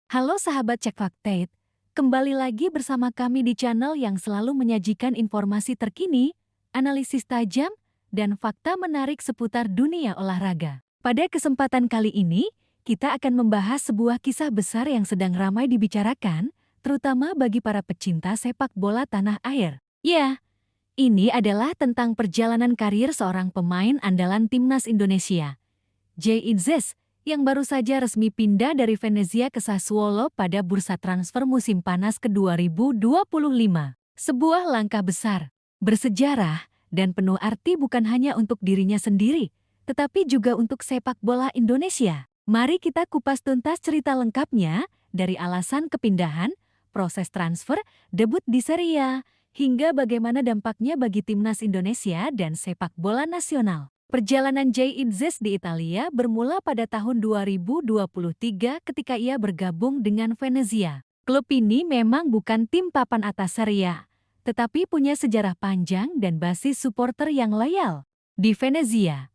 Halo sahabat Cek Faktate, kembali lagi bersama kami di channel yang selalu menyajikan informasi terkini, analisis tajam, dan fakta menarik seputar dunia olahraga. Pada kesempatan kali ini, kita akan membahas sebuah kisah besar yang sedang ramai dibicarakan, terutama bagi para pecinta sepak bola tanah air. Ya, ini adalah tentang perjalanan karir seorang pemain andalan timnas Indonesia, Jay Itzes, yang baru saja resmi pindah dari Venezia ke Sassuolo pada bursa transfer musim panas ke 2025. Sebuah langkah besar, bersejarah, dan penuh arti bukan hanya untuk dirinya sendiri, tetapi juga untuk sepak bola Indonesia. Mari kita kupas tuntas cerita lengkapnya, dari alasan kepindahan, proses transfer, debut di Serie A, hingga bagaimana dampaknya bagi timnas Indonesia dan sepak bola nasional. Perjalanan Jay Itzes di Italia bermula pada tahun 2023 ketika ia bergabung dengan Venezia. Klub ini memang bukan tim papan atas Serie A, tetapi punya sejarah panjang dan basis supporter yang loyal. Di Venezia,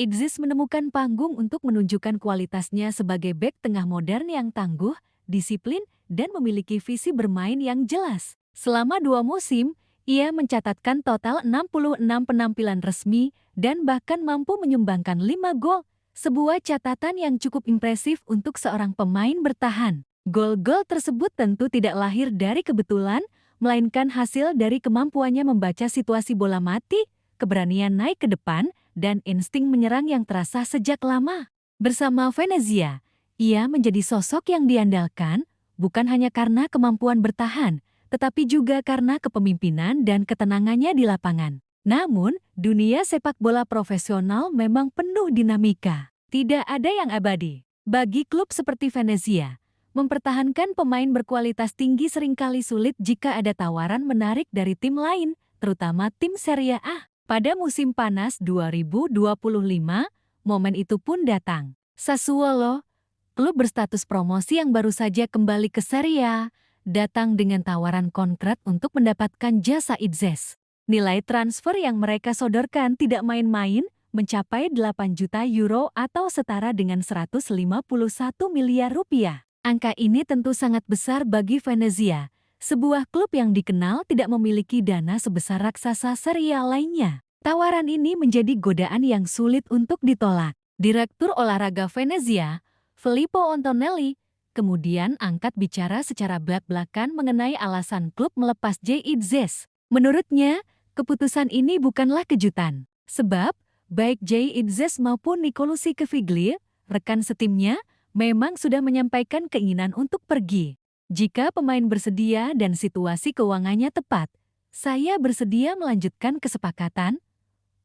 Itzes menemukan panggung untuk menunjukkan kualitasnya sebagai bek tengah modern yang tangguh, disiplin, dan memiliki visi bermain yang jelas. Selama 2 musim, ia mencatatkan total 66 penampilan resmi dan bahkan mampu menyumbangkan 5 gol, sebuah catatan yang cukup impresif untuk seorang pemain bertahan. Gol-gol tersebut tentu tidak lahir dari kebetulan, melainkan hasil dari kemampuannya membaca situasi bola mati, keberanian naik ke depan, dan insting menyerang yang terasa sejak lama. Bersama Venezia, ia menjadi sosok yang diandalkan, bukan hanya karena kemampuan bertahan, tetapi juga karena kepemimpinan dan ketenangannya di lapangan. Namun, dunia sepak bola profesional memang penuh dinamika. Tidak ada yang abadi. Bagi klub seperti Venezia, mempertahankan pemain berkualitas tinggi seringkali sulit jika ada tawaran menarik dari tim lain, terutama tim Serie A. Pada musim panas 2025, momen itu pun datang. Sassuolo, klub berstatus promosi yang baru saja kembali ke Serie A, datang dengan tawaran konkret untuk mendapatkan jasa Itzes. Nilai transfer yang mereka sodorkan tidak main-main, mencapai 8 juta euro atau setara dengan 151 miliar rupiah. Angka ini tentu sangat besar bagi Venezia, sebuah klub yang dikenal tidak memiliki dana sebesar raksasa Serie A lainnya. Tawaran ini menjadi godaan yang sulit untuk ditolak. Direktur olahraga Venezia, Filippo Antonelli, kemudian angkat bicara secara belak-belakan mengenai alasan klub melepas Jay Itzes. Menurutnya, keputusan ini bukanlah kejutan. Sebab, baik Jay Itzes maupun Nicolosi Caviglia, rekan setimnya, memang sudah menyampaikan keinginan untuk pergi. Jika pemain bersedia dan situasi keuangannya tepat, saya bersedia melanjutkan kesepakatan,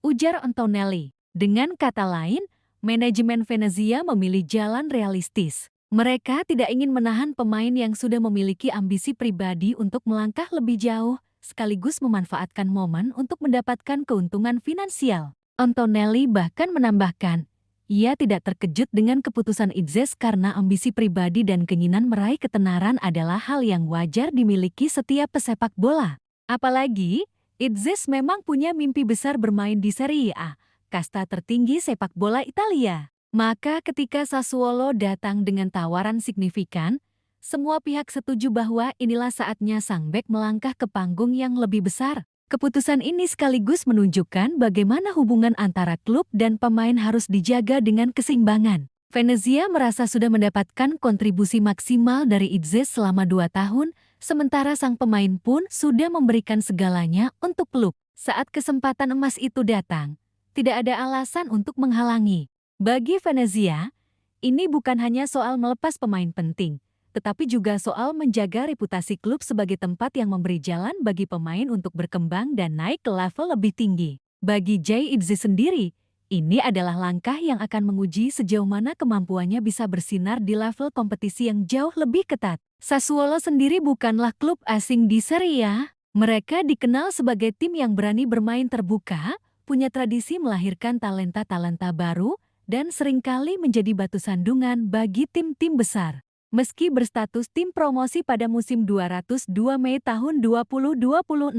ujar Antonelli. Dengan kata lain, manajemen Venezia memilih jalan realistis. Mereka tidak ingin menahan pemain yang sudah memiliki ambisi pribadi untuk melangkah lebih jauh, sekaligus memanfaatkan momen untuk mendapatkan keuntungan finansial. Antonelli bahkan menambahkan, ia tidak terkejut dengan keputusan Itzes karena ambisi pribadi dan keinginan meraih ketenaran adalah hal yang wajar dimiliki setiap pesepak bola. Apalagi, Itzes memang punya mimpi besar bermain di Serie A, kasta tertinggi sepak bola Italia. Maka ketika Sassuolo datang dengan tawaran signifikan, semua pihak setuju bahwa inilah saatnya sang bek melangkah ke panggung yang lebih besar. Keputusan ini sekaligus menunjukkan bagaimana hubungan antara klub dan pemain harus dijaga dengan keseimbangan. Venezia merasa sudah mendapatkan kontribusi maksimal dari Itzes selama 2 tahun, sementara sang pemain pun sudah memberikan segalanya untuk klub. Saat kesempatan emas itu datang, tidak ada alasan untuk menghalangi. Bagi Venezia, ini bukan hanya soal melepas pemain penting, tetapi juga soal menjaga reputasi klub sebagai tempat yang memberi jalan bagi pemain untuk berkembang dan naik ke level lebih tinggi. Bagi Jay Itzes sendiri, ini adalah langkah yang akan menguji sejauh mana kemampuannya bisa bersinar di level kompetisi yang jauh lebih ketat. Sassuolo sendiri bukanlah klub asing di Serie A. Mereka dikenal sebagai tim yang berani bermain terbuka, punya tradisi melahirkan talenta-talenta baru, dan seringkali menjadi batu sandungan bagi tim-tim besar. Meski berstatus tim promosi pada musim 202 Mei tahun 2026,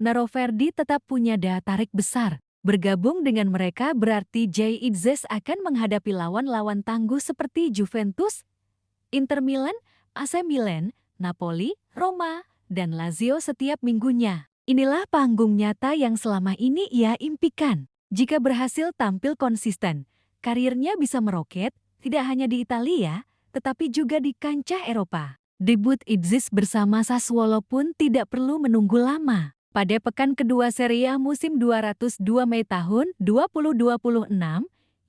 Neroverdi tetap punya daya tarik besar. Bergabung dengan mereka berarti Jay Itzes akan menghadapi lawan-lawan tangguh seperti Juventus, Inter Milan, AC Milan, Napoli, Roma, dan Lazio setiap minggunya. Inilah panggung nyata yang selama ini ia impikan. Jika berhasil tampil konsisten, karirnya bisa meroket tidak hanya di Italia, tetapi juga di kancah Eropa. Debut Idzis bersama Sassuolo pun tidak perlu menunggu lama. Pada pekan kedua Serie A musim 202 Mei tahun 2026,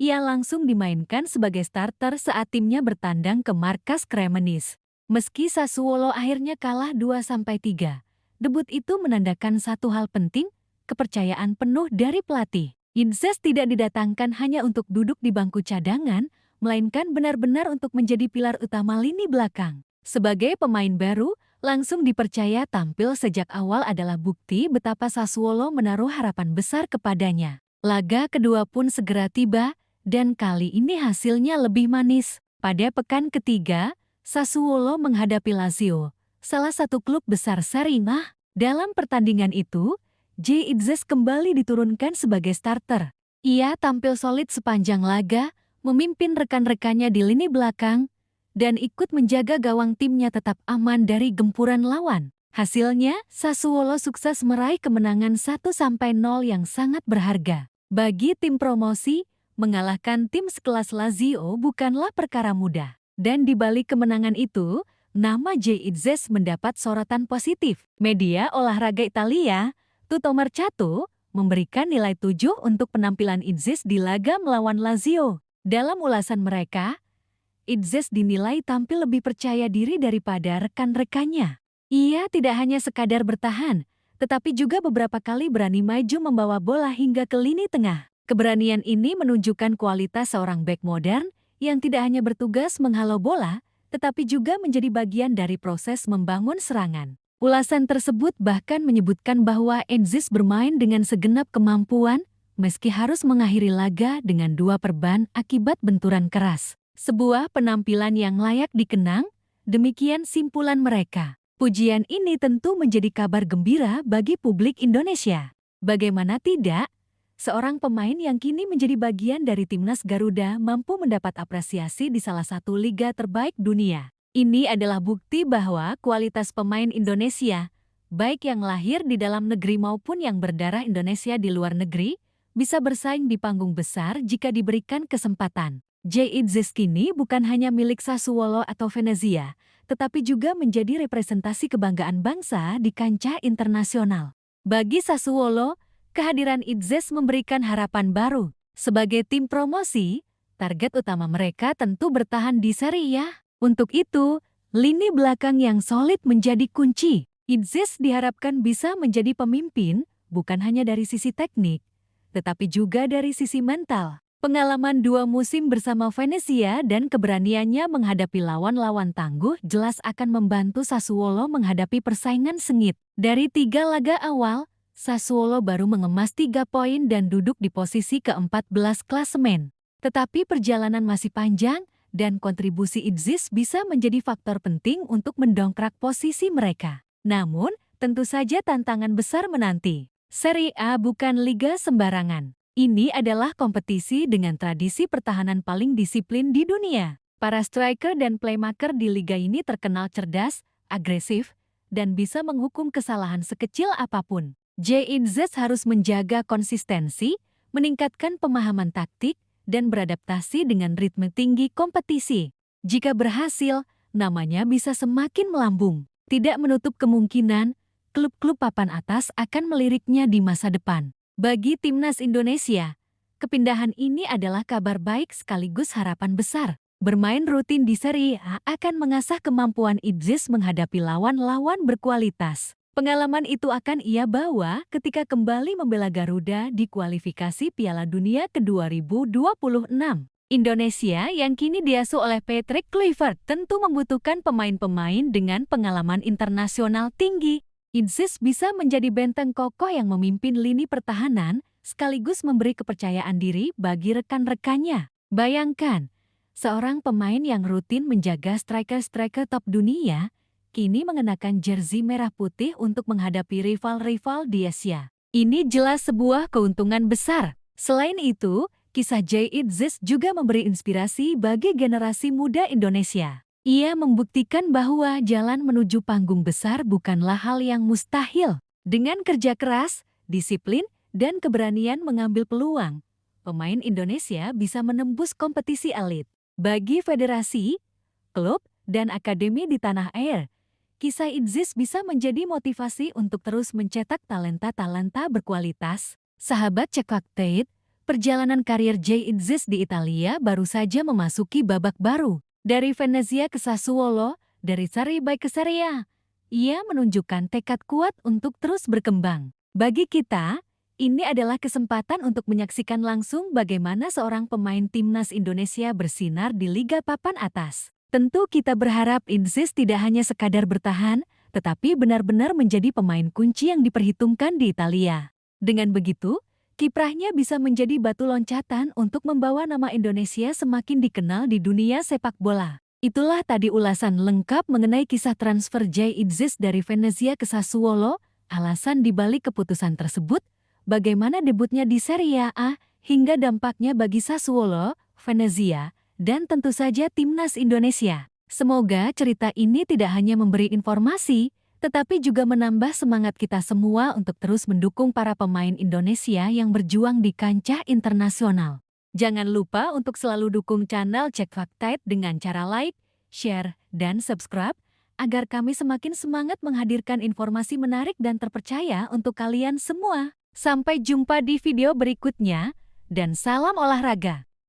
ia langsung dimainkan sebagai starter saat timnya bertandang ke markas Cremonese. Meski Sassuolo akhirnya kalah 2-3, debut itu menandakan satu hal penting, kepercayaan penuh dari pelatih. Idzis tidak didatangkan hanya untuk duduk di bangku cadangan, melainkan benar-benar untuk menjadi pilar utama lini belakang. Sebagai pemain baru, langsung dipercaya tampil sejak awal adalah bukti betapa Sassuolo menaruh harapan besar kepadanya. Laga kedua pun segera tiba, dan kali ini hasilnya lebih manis. Pada pekan ketiga, Sassuolo menghadapi Lazio, salah satu klub besar Serie A. Dalam pertandingan itu, Idzis kembali diturunkan sebagai starter. Ia tampil solid sepanjang laga, memimpin rekan-rekannya di lini belakang, dan ikut menjaga gawang timnya tetap aman dari gempuran lawan. Hasilnya, Sassuolo sukses meraih kemenangan 1-0 yang sangat berharga. Bagi tim promosi, mengalahkan tim sekelas Lazio bukanlah perkara mudah. Dan di balik kemenangan itu, nama Idzis mendapat sorotan positif. Media olahraga Italia, Tutto Mercato, memberikan nilai 7 untuk penampilan Idzis di laga melawan Lazio. Dalam ulasan mereka, Idzis dinilai tampil lebih percaya diri daripada rekan-rekannya. Ia tidak hanya sekadar bertahan, tetapi juga beberapa kali berani maju membawa bola hingga ke lini tengah. Keberanian ini menunjukkan kualitas seorang bek modern yang tidak hanya bertugas menghalau bola, tetapi juga menjadi bagian dari proses membangun serangan. Ulasan tersebut bahkan menyebutkan bahwa Idzis bermain dengan segenap kemampuan, meski harus mengakhiri laga dengan 2 perban akibat benturan keras. Sebuah penampilan yang layak dikenang, demikian simpulan mereka. Pujian ini tentu menjadi kabar gembira bagi publik Indonesia. Bagaimana tidak, seorang pemain yang kini menjadi bagian dari timnas Garuda mampu mendapat apresiasi di salah satu liga terbaik dunia. Ini adalah bukti bahwa kualitas pemain Indonesia, baik yang lahir di dalam negeri maupun yang berdarah Indonesia di luar negeri, bisa bersaing di panggung besar jika diberikan kesempatan. Idzis kini bukan hanya milik Sassuolo atau Venezia, tetapi juga menjadi representasi kebanggaan bangsa di kancah internasional. Bagi Sassuolo, kehadiran Idzis memberikan harapan baru. Sebagai tim promosi, target utama mereka tentu bertahan di Serie A. Untuk itu, lini belakang yang solid menjadi kunci. Idzis diharapkan bisa menjadi pemimpin, bukan hanya dari sisi teknik, tetapi juga dari sisi mental. Pengalaman 2 musim bersama Venezia dan keberaniannya menghadapi lawan-lawan tangguh jelas akan membantu Sassuolo menghadapi persaingan sengit. Dari 3 laga awal, Sassuolo baru mengemas 3 poin dan duduk di posisi ke-14 klasemen. Tetapi perjalanan masih panjang, dan kontribusi Idzis bisa menjadi faktor penting untuk mendongkrak posisi mereka. Namun, tentu saja tantangan besar menanti. Serie A bukan liga sembarangan. Ini adalah kompetisi dengan tradisi pertahanan paling disiplin di dunia. Para striker dan playmaker di liga ini terkenal cerdas, agresif, dan bisa menghukum kesalahan sekecil apapun. Idzis harus menjaga konsistensi, meningkatkan pemahaman taktik, dan beradaptasi dengan ritme tinggi kompetisi. Jika berhasil, namanya bisa semakin melambung. Tidak menutup kemungkinan, klub-klub papan atas akan meliriknya di masa depan. Bagi timnas Indonesia, kepindahan ini adalah kabar baik sekaligus harapan besar. Bermain rutin di Serie A akan mengasah kemampuan Idzis menghadapi lawan-lawan berkualitas. Pengalaman itu akan ia bawa ketika kembali membela Garuda di kualifikasi Piala Dunia ke-2026. Indonesia yang kini diasuh oleh Patrick Kluivert tentu membutuhkan pemain-pemain dengan pengalaman internasional tinggi. Idzis bisa menjadi benteng kokoh yang memimpin lini pertahanan sekaligus memberi kepercayaan diri bagi rekan-rekannya. Bayangkan, seorang pemain yang rutin menjaga striker-striker top dunia kini mengenakan jersey merah putih untuk menghadapi rival-rival di Asia. Ini jelas sebuah keuntungan besar. Selain itu, kisah Idzis juga memberi inspirasi bagi generasi muda Indonesia. Ia membuktikan bahwa jalan menuju panggung besar bukanlah hal yang mustahil. Dengan kerja keras, disiplin, dan keberanian mengambil peluang, pemain Indonesia bisa menembus kompetisi elit. Bagi federasi, klub, dan akademi di tanah air, kisah Idzis bisa menjadi motivasi untuk terus mencetak talenta-talenta berkualitas. Sahabat Cek Fakta, perjalanan karir Jay Idzis di Italia baru saja memasuki babak baru. Dari Venezia ke Sassuolo, dari Serie B ke Serie A, ia menunjukkan tekad kuat untuk terus berkembang. Bagi kita, ini adalah kesempatan untuk menyaksikan langsung bagaimana seorang pemain timnas Indonesia bersinar di Liga Papan Atas. Tentu kita berharap Idzis tidak hanya sekadar bertahan, tetapi benar-benar menjadi pemain kunci yang diperhitungkan di Italia. Dengan begitu, kiprahnya bisa menjadi batu loncatan untuk membawa nama Indonesia semakin dikenal di dunia sepak bola. Itulah tadi ulasan lengkap mengenai kisah transfer Jay Idzis dari Venezia ke Sassuolo, alasan dibalik keputusan tersebut, bagaimana debutnya di Serie A, hingga dampaknya bagi Sassuolo, Venezia, dan tentu saja timnas Indonesia. Semoga cerita ini tidak hanya memberi informasi, tetapi juga menambah semangat kita semua untuk terus mendukung para pemain Indonesia yang berjuang di kancah internasional. Jangan lupa untuk selalu dukung channel Cek Fakta dengan cara like, share, dan subscribe, agar kami semakin semangat menghadirkan informasi menarik dan terpercaya untuk kalian semua. Sampai jumpa di video berikutnya, dan salam olahraga!